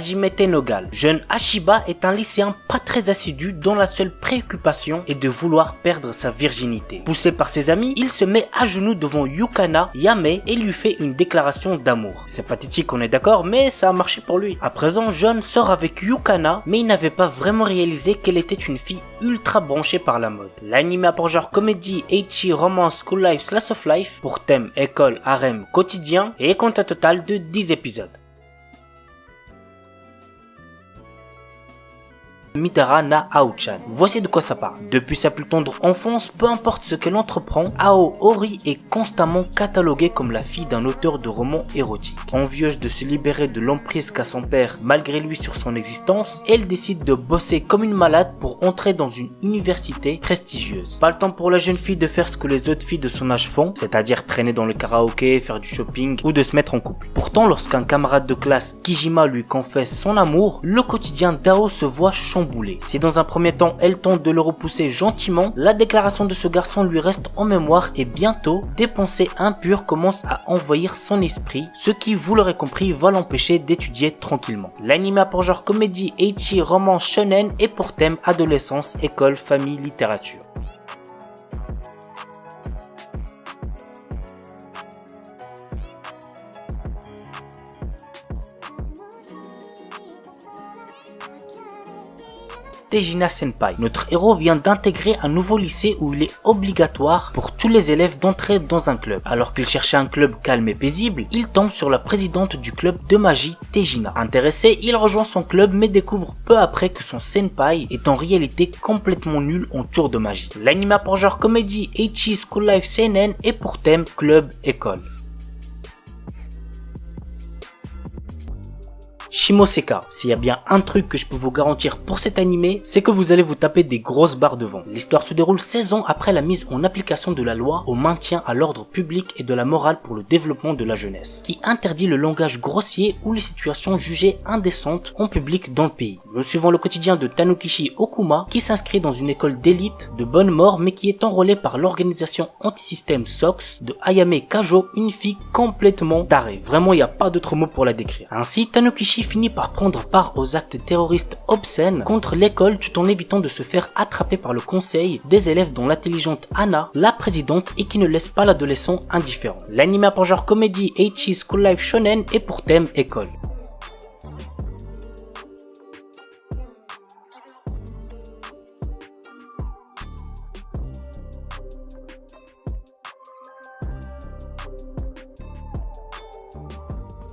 Hajime Tenogal. Jeune Hashiba est un lycéen pas très assidu dont la seule préoccupation est de vouloir perdre sa virginité. Poussé par ses amis, il se met à genoux devant Yukana Yame et lui fait une déclaration d'amour. C'est pathétique, on est d'accord, mais ça a marché pour lui. À présent, Jeune sort avec Yukana, mais il n'avait pas vraiment réalisé qu'elle était une fille ultra branchée par la mode. L'anime a pour genre comédie, ecchi, romance, school life, slice of life, pour thème école, harem, quotidien, et compte un total de 10 épisodes. Mitara na Ao-chan. Voici de quoi ça parle. Depuis sa plus tendre enfance, peu importe ce qu'elle entreprend, Ao Ori est constamment cataloguée comme la fille d'un auteur de romans érotiques. Envieuse de se libérer de l'emprise qu'a son père malgré lui sur son existence, elle décide de bosser comme une malade pour entrer dans une université prestigieuse. Pas le temps pour la jeune fille de faire ce que les autres filles de son âge font, c'est-à-dire traîner dans le karaoké, faire du shopping ou de se mettre en couple. Pourtant, lorsqu'un camarade de classe, Kijima, lui confesse son amour, le quotidien d'Ao se voit chamboulé. Si dans un premier temps elle tente de le repousser gentiment, la déclaration de ce garçon lui reste en mémoire et bientôt des pensées impures commencent à envahir son esprit, ce qui, vous l'aurez compris, va l'empêcher d'étudier tranquillement. L'anime a pour genre comédie, ecchi, romance, shonen et pour thème adolescence, école, famille, littérature. Tejina Senpai. Notre héros vient d'intégrer un nouveau lycée où il est obligatoire pour tous les élèves d'entrer dans un club. Alors qu'il cherchait un club calme et paisible, il tombe sur la présidente du club de magie, Tejina. Intéressé, il rejoint son club mais découvre peu après que son senpai est en réalité complètement nul en tour de magie. L'anime a pour genre comédie, ecchi, school life, seinen et pour thème club, école. Shimoseka. S'il y a bien un truc que je peux vous garantir pour cet animé, c'est que vous allez vous taper des grosses barres devant. L'histoire se déroule 16 ans après la mise en application de la loi au maintien à l'ordre public et de la morale pour le développement de la jeunesse, qui interdit le langage grossier ou les situations jugées indécentes en public dans le pays. Nous suivons le quotidien de Tanukishi Okuma, qui s'inscrit dans une école d'élite de bonne mort mais qui est enrôlée par l'organisation anti-système SOX de Ayame Kajo, une fille complètement tarée. Vraiment, il n'y a pas d'autre mot pour la décrire. Ainsi, Tanukishi finit par prendre part aux actes terroristes obscènes contre l'école tout en évitant de se faire attraper par le conseil des élèves dont l'intelligente Anna, la présidente, et qui ne laisse pas l'adolescent indifférent. L'anime a pour genre comédie, ecchi, school life, shonen et pour thème école.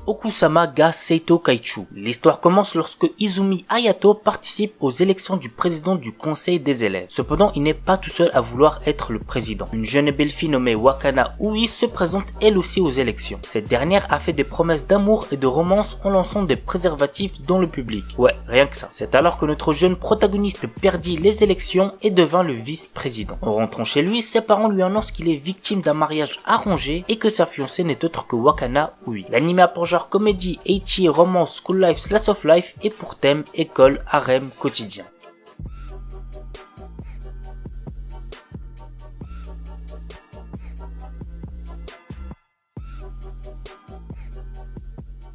Okusama ga Seito Kaichu. L'histoire commence lorsque Izumi Hayato participe aux élections du président du conseil des élèves. Cependant, il n'est pas tout seul à vouloir être le président. Une jeune et belle fille nommée Wakana Ui se présente elle aussi aux élections. Cette dernière a fait des promesses d'amour et de romance en lançant des préservatifs dans le public. Ouais, rien que ça. C'est alors que notre jeune protagoniste perdit les élections et devint le vice-président. En rentrant chez lui, ses parents lui annoncent qu'il est victime d'un mariage arrangé et que sa fiancée n'est autre que Wakana Ui. L'anime a pour genre comédie, ecchi, romance, school life, slice of life et pour thème école, harem, quotidien.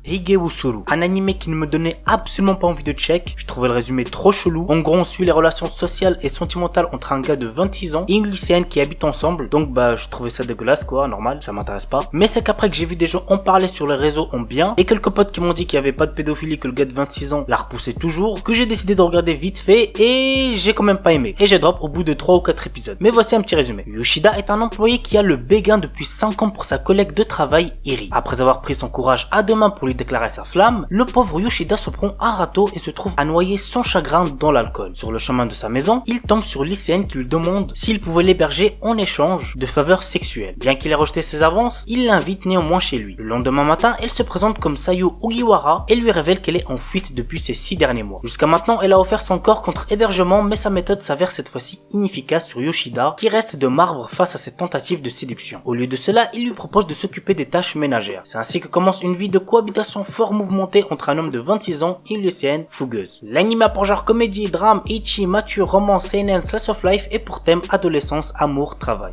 Hige Usuru, un animé qui ne me donnait absolument pas envie de check, je trouvais le résumé trop chelou. En gros, on suit les relations sociales et sentimentales entre un gars de 26 ans et une lycéenne qui habitent ensemble, donc je trouvais ça dégueulasse quoi, normal, ça m'intéresse pas. Mais c'est qu'après que j'ai vu des gens en parler sur les réseaux en bien, et quelques potes qui m'ont dit qu'il y avait pas de pédophilie, que le gars de 26 ans la repoussait toujours, que j'ai décidé de regarder vite fait et j'ai quand même pas aimé. Et j'ai drop au bout de 3 ou 4 épisodes. Mais voici un petit résumé. Yoshida est un employé qui a le béguin depuis 5 ans pour sa collègue de travail, Eri. Après avoir pris son courage à deux mains pour lui déclarer sa flamme, le pauvre Yoshida se prend un râteau et se trouve à noyer son chagrin dans l'alcool. Sur le chemin de sa maison, il tombe sur lycéenne qui lui demande s'il pouvait l'héberger en échange de faveurs sexuelles. Bien qu'il ait rejeté ses avances, il l'invite néanmoins chez lui. Le lendemain matin, elle se présente comme Sayu Ogiwara et lui révèle qu'elle est en fuite depuis ces 6 derniers mois. Jusqu'à maintenant, elle a offert son corps contre hébergement, mais sa méthode s'avère cette fois-ci inefficace sur Yoshida, qui reste de marbre face à ses tentatives de séduction. Au lieu de cela, il lui propose de s'occuper des tâches ménagères. C'est ainsi que commence une vie de cohabitation fort mouvementée entre un homme de 26 ans et une lycéenne fougueuse. L'anime a pour genre comédie, drame, ecchi, mature, romance, seinen, slice of life et pour thème adolescence, amour, travail.